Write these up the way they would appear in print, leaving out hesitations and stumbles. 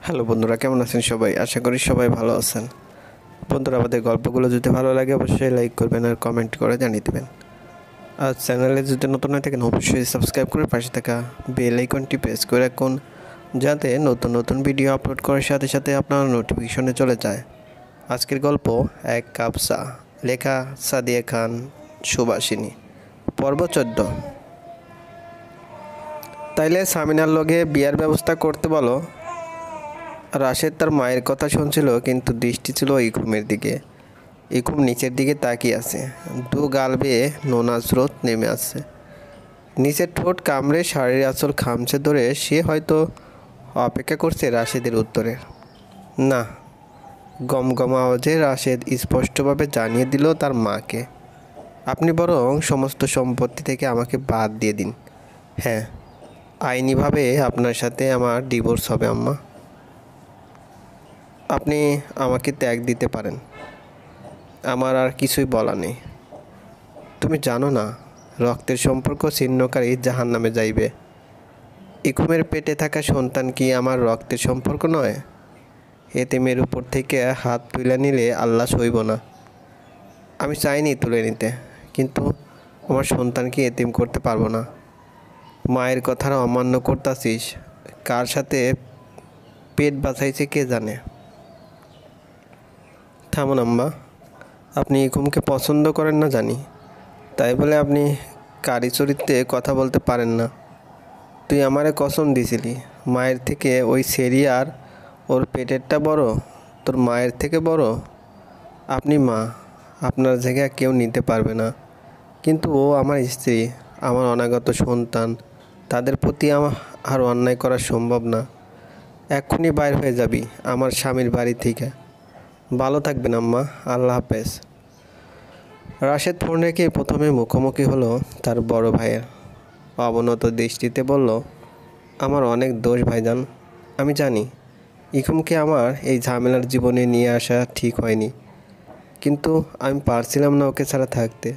Hello বন্ধুরা, কেমন আছেন সবাই? আশা করি সবাই ভালো আছেন। বন্ধুরা, আমাদের গল্পগুলো যদি ভালো লাগে অবশ্যই লাইক করবেন আর কমেন্ট করে জানিয়ে দেবেন। আর চ্যানেলে যদি নতুন হয়ে থাকেন অবশ্যই সাবস্ক্রাইব করে পাশে থাকা বেল আইকনটি প্রেস করে রাখুন, যাতে নতুন নতুন ভিডিও আপলোড করার সাথে সাথে আপনার নোটিফিকেশনে চলে যায়। আজকের গল্প এক কাপ চা, লেখা সাদিয়া খান সুবাসিনী, পর্ব 14। তাইলে সামিনার লগে বিয়ার ব্যবস্থা করতে বলো। রাশেদ তার মায়ের কথা শুনছিল, কিন্তু দৃষ্টি ছিল ইকুমের দিকে। ইকুম নিচের দিকে তাকিয়ে আছে, দু গাল বেয়ে নোনা স্রোত নেমে আসছে। নিচের ঠোঁট কামড়ে শাড়ির আঁচল খামচে ধরে সে হয়তো অপেক্ষা করছে রাশেদের উত্তরে। না। গমগম আওয়াজে রাশেদ স্পষ্টভাবে জানিয়ে দিল তার মাকে, আপনি বরং সমস্ত সম্পত্তি থেকে আমাকে বাদ দিয়ে দিন। হ্যাঁ, আইনিভাবে আপনার সাথে আমার ডিভোর্স হবে আম্মা। আপনি আমাকে ত্যাগ দিতে পারেন, আমার আর কিছুই বলা নেই। তুমি জানো না, রক্তের সম্পর্ক ছিন্নকারী জাহান্নামে যাইবে। ইকুমের পেটে থাকা সন্তান কি আমার রক্তের সম্পর্ক নয়? এতিমের উপর থেকে হাত তুলে নিলে আল্লাহ সইব না। আমি চাইনি তুলে নিতে, কিন্তু আমার সন্তানকে এতিম করতে পারবো না। মায়ের কথার অমান্য করতাছিস, কার সাথে পেট বাঁচাইছে কে জানে। থামুন আম্মা, আপনি ইকুমকে পছন্দ করেন না জানি, তাই বলে আপনি কারি চরিত্রে কথা বলতে পারেন না। তুই আমারে কসম দিছিলি, মায়ের থেকে ওই সেরিয়ার ওর পেটেরটা বড়, তোর মায়ের থেকে বড়। আপনি মা, আপনার জায়গা কেউ নিতে পারবে না, কিন্তু ও আমার স্ত্রী, আমার অনাগত সন্তান, তাদের প্রতি আর অন্যায় করা সম্ভব না। এক্ষুনি বাইর হয়ে যাবি আমার স্বামীর বাড়ি থেকে। ভালো থাকবেন আম্মা, আল্লাহ হাফেজ। রাশেদ ফোন রেখে প্রথমে মুখোমুখি হলো তার বড় ভাইয়ের। অবনত দৃষ্টিতে বলল, আমার অনেক দোষ ভাইজান, আমি জানি ইকুমকে আমার এই ঝামেলার জীবনে নিয়ে আসা ঠিক হয়নি, কিন্তু আমি পারছিলাম না ওকে ছাড়া থাকতে,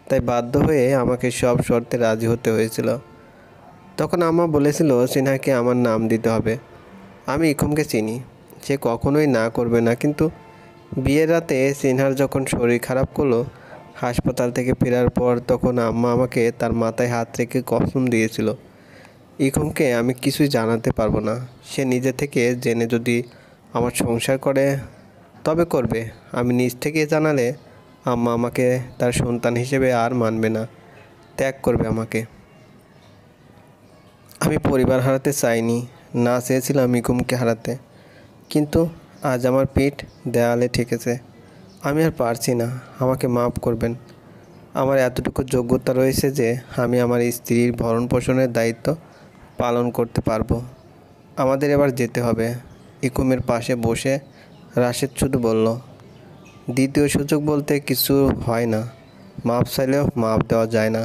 তাই বাধ্য হয়ে আমাকে সব শর্তে রাজি হতে হয়েছিল। তখন আম্মা বলেছিল সিনহাকে আমার নাম দিতে হবে। আমি ইকুমকে চিনি, সে কখনোই না করবে না, কিন্তু বিয়ের রাতে সিনহার যখন শরীর খারাপ করলো হাসপাতাল থেকে ফেরার পর, তখন আম্মা আমাকে তার মাথায় হাত রেখে কসম দিয়েছিল, ইকুমকে আমি কিছুই জানাতে পারবো না। সে নিজে থেকে জেনে যদি আমার সংসার করে তবে করবে, আমি নিজ থেকে জানালে আম্মা আমাকে তার সন্তান হিসেবে আর মানবে না, ত্যাগ করবে আমাকে। আমি পরিবার হারাতে চাইনি, না চেয়েছিলাম ইকুমকে হারাতে, কিন্তু আজ আমার পিঠ দেয়ালে ঠেকেছে। আমি আর পারছি না, আমাকে মাফ করবেন। আমার এতটুকু যোগ্যতা রয়েছে যে আমি আমার স্ত্রীর ভরণ পোষণের দায়িত্ব পালন করতে পারবো। আমাদের এবার যেতে হবে। ইকুমের পাশে বসে রাশেদ শুধু বলল, দ্বিতীয় সুযোগ বলতে কিছু হয় না, মাপ চাইলেও মাপ দেওয়া যায় না,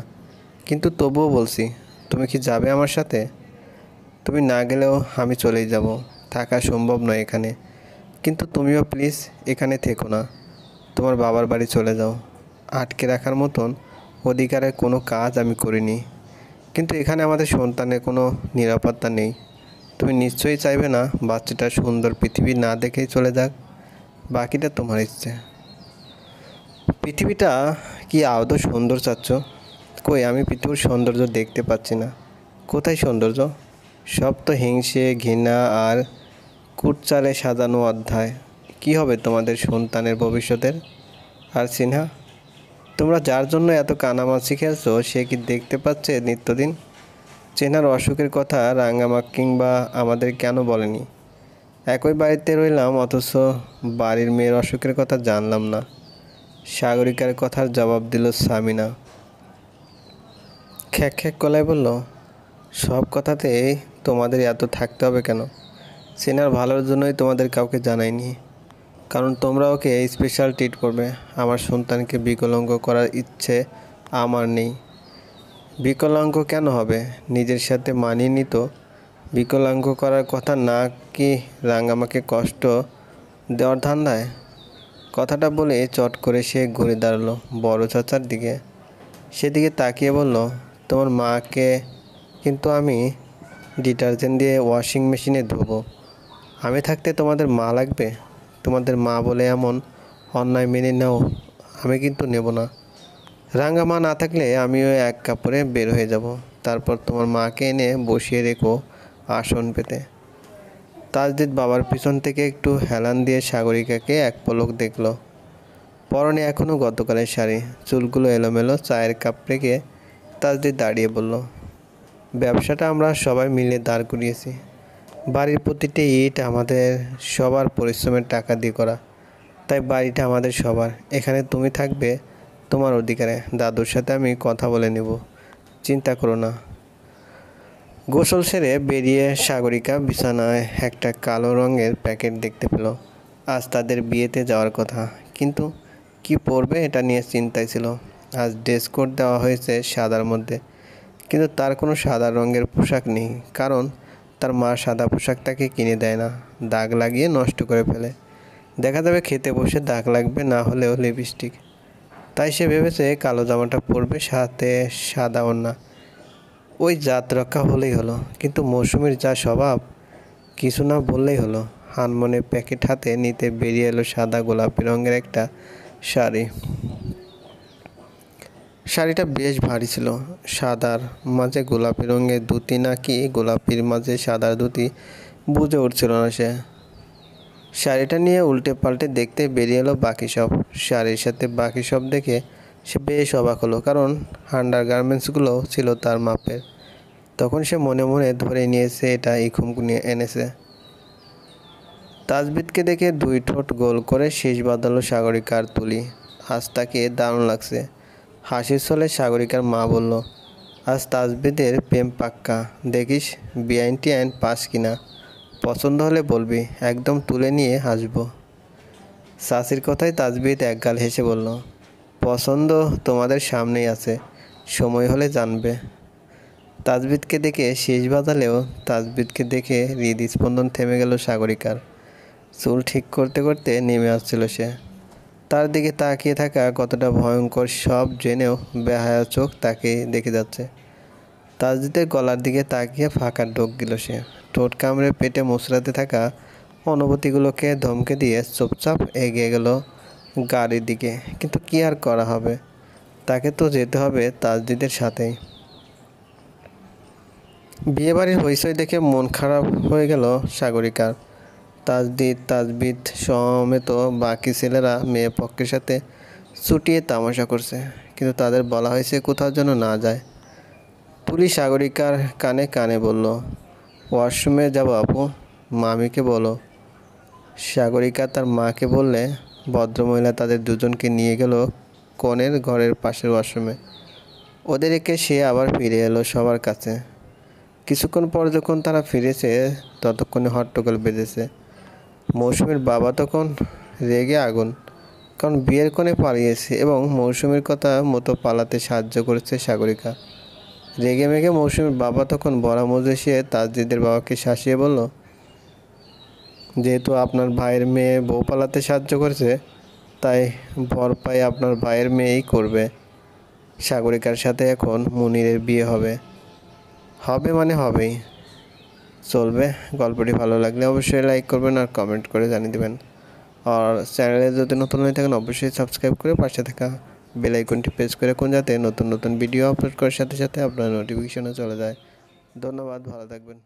কিন্তু তবুও বলছি, তুমি কি যাবে আমার সাথে? তুমি না গেলেও আমি চলেই যাব, থাকা সম্ভব নয় এখানে, কিন্তু তুমিও প্লিজ এখানে থেকো না, তোমার বাবার বাড়ি চলে যাও। আটকে রাখার মতন অধিকারের কোনো কাজ আমি করিনি, কিন্তু এখানে আমাদের সন্তানের কোনো নিরাপত্তা নেই। তুমি নিশ্চয়ই চাইবে না বাচ্চাটা সুন্দর পৃথিবী না দেখেই চলে যাক। বাকিটা তোমার ইচ্ছে। পৃথিবীটা কি আদৌ সুন্দর চাচ্ছ? কই, আমি পৃথিবীর সৌন্দর্য দেখতে পাচ্ছি না। কোথায় সৌন্দর্য? সব তো হিংসে, ঘৃণা আর কুটচালে সাজানো অধ্যায়। কি হবে তোমাদের সন্তানের ভবিষ্যতের? আর সিনহা, তোমরা যার জন্য এত কানামাছি খেলছো, সে কি দেখতে পাচ্ছে নিত্যদিন? চেনার অসুখের কথা রাঙ্গামা কিংবা আমাদের কেন বলেনি? একই বাড়িতে রইলাম, অথচ বাড়ির মেয়ের অসুখের কথা জানলাম না। সাগরিকার কথার জবাব দিল সামিনা। খ্যাক খ্যাক গলায় বলল, সব কথাতেই তোমাদের এত থাকতে হবে কেন? সিনার ভালোর জন্যই তোমাদের কাউকে জানাইনি, কারণ তোমরা ওকে স্পেশাল ট্রিট করবে। আমার সন্তানকে বিকলাঙ্গ করার ইচ্ছে আমার নেই। বিকলাঙ্গ কেন হবে? নিজের সাথে মানিয়ে নিত। বিকলাঙ্গ করার কথা না কি রাঙ্গামাকে কষ্ট দেওয়ার ধান্দায়? কথাটা বলে চট করে সে ঘুরে দাঁড়ালো বড় চাচার দিকে। সেদিকে তাকিয়ে বলল, তোমার মাকে কিন্তু আমি ডিটারজেন্ট দিয়ে ওয়াশিং মেশিনে ধোবো, আমি থাকতে তোমাদের মা লাগবে? তোমাদের মা বলে এমন অন্যায় মেনে নাও, আমি কিন্তু নেব না। রাঙা মা না থাকলে আমিও এক কাপড়ে বের হয়ে যাব। তারপর তোমার মাকে এনে বসিয়ে রেখো আসন পেতে। তাজদিদ বাবার পিছন থেকে একটু হেলান দিয়ে সাগরিকাকে এক পলক দেখল। পরনে এখনও গতকালের শাড়ি, চুলগুলো এলোমেলো। চায়ের কাপ রেখে তাজদিদ দাঁড়িয়ে বলল, ব্যবসাটা আমরা সবাই মিলে দাঁড় করিয়েছি। বাড়ির প্রতিটি ইট আমাদের সবার পরিশ্রমের টাকা দিয়ে করা, তাই বাড়িটা আমাদের সবার। এখানে তুমি থাকবে তোমার অধিকারে। দাদুর সাথে আমি কথা বলে নেব, চিন্তা করো না। গোসল সেরে বেরিয়ে সাগরিকা বিছানায় একটা কালো রঙের প্যাকেট দেখতে পেল। আজ তাদের বিয়েতে যাওয়ার কথা, কিন্তু কি পরবে এটা নিয়ে চিন্তায় ছিল। আজ ড্রেস কোড দেওয়া হয়েছে সাদার মধ্যে, কিন্তু তার কোনো সাদা রঙের পোশাক নেই, কারণ তার মা সাদা পোশাক তাকে কিনে দেয় না, দাগ লাগিয়ে নষ্ট করে ফেলে। দেখা যাবে খেতে বসে দাগ লাগবে, না হলেও লিপস্টিক। তাই সে ভেবেছে কালো জামাটা পরবে, সাথে সাদা ওড়না। ওই জাত রক্ষা হলেই হলো। কিন্তু মৌসুমীর যা স্বভাব, কিছু না বললেই হলো। আনমনে প্যাকেট হাতে নিতে বেরিয়ে এলো সাদা গোলাপি রঙের একটা শাড়ি। শাড়িটা বেশ ভারী ছিল। সাদার মাঝে গোলাপি রঙের ধুতি, নাকি গোলাপির মাঝে সাদার ধুতি বুঝে উঠছিল না সে। শাড়িটা নিয়ে উল্টে পাল্টে দেখতে বেরিয়ে এলো বাকি সব। শাড়ির সাথে বাকি সব দেখে সে বেশ অবাক হলো, কারণ আন্ডার গার্মেন্টসগুলো ছিল তার মাপের। তখন সে মনে মনে ধরে নিয়েছে এটা ইখুম নিয়ে এনেছে। তাজবিদকে দেখে দুই ঠোঁট গোল করে শেষ বাঁধালো সাগরিকার তুলি। আজ তাকে দারুণ লাগছে। হাসির ছলে সাগরিকার মা বলল, আজ তাজবিদের প্রেম পাক্কা, দেখিস বিআইন টিআইন পাস কিনা। পছন্দ হলে বলবি, একদম তুলে নিয়ে হাসবো। সাসির কথায় তাজবিদ একগাল হেসে বলল, পছন্দ তোমাদের সামনেই আছে, সময় হলে জানবে। তাজবিদকে দেখে শেষ বাজালেও তাজবিদকে দেখে হৃদস্পন্দন থেমে গেল সাগরিকার। চুল ঠিক করতে করতে নেমে আসছিল সে। তার দিকে তাকিয়ে থাকা কতটা ভয়ঙ্কর সব জেনেও বেহায়া চোখ তাকে দেখে যাচ্ছে। তাজদিদের গলার দিকে তাকিয়ে ফাঁকা ঢোক গেল সে। ঠোঁট কামড়ে পেটে মুচড়াতে থাকা অনুভূতিগুলোকে ধমকে দিয়ে চুপচাপ এগিয়ে গেল গাড়ির দিকে। কিন্তু কি আর করা হবে, তাকে তো যেতে হবে তাজদিদের সাথেই। বিয়েবাড়ির হইচই দেখে মন খারাপ হয়ে গেল সাগরিকার। তাজবিদ সমেত বাকি ছেলেরা মেয়ে পক্ষের সাথে ছুটিয়ে তামাশা করছে, কিন্তু তাদের বলা হয়েছে কোথাও যেন না যায়। তুলি সাগরিকার কানে কানে বলল, ওয়াশরুমে যাবো আপু, মামিকে বলো। সাগরিকা তার মাকে বললে ভদ্রমহিলা তাদের দুজনকে নিয়ে গেল কনের ঘরের পাশের ওয়াশরুমে। ওদের রেখে সে আবার ফিরে এলো সবার কাছে। কিছুক্ষণ পর যখন তারা ফিরেছে, ততক্ষণে হট্টগোল বেঁধেছে। মৌসুমীর বাবা তখন রেগে আগুন, কারণ বিয়ের কোণে পালিয়েছে এবং মৌসুমীর কথা মতো পালাতে সাহায্য করেছে সাগরিকা। রেগে মেগে মৌসুমীর বাবা তখন বড়া মজেসিয়ে তাজদিদের বাবাকে শাসিয়ে বলল, যেহেতু আপনার ভাইয়ের মেয়ে বউ পালাতে সাহায্য করেছে, তাই ভরপাই আপনার ভাইয়ের মেয়েই করবে। সাগরিকার সাথে এখন মুনিরের বিয়ে হবে। হবে মানে হবেই। চলবে। গল্পটি ভালো লাগলে অবশ্যই লাইক করবেন আর কমেন্ট করে জানিয়ে দেবেন। আর চ্যানেলে যদি নতুন হয়ে থাকেন অবশ্যই সাবস্ক্রাইব করে পাশে থাকা বেল আইকনটি প্রেস করে রাখুন, যাতে নতুন নতুন ভিডিও আপলোড করার সাথে সাথে আপনার নোটিফিকেশনও চলে যায়। ধন্যবাদ, ভালো থাকবেন।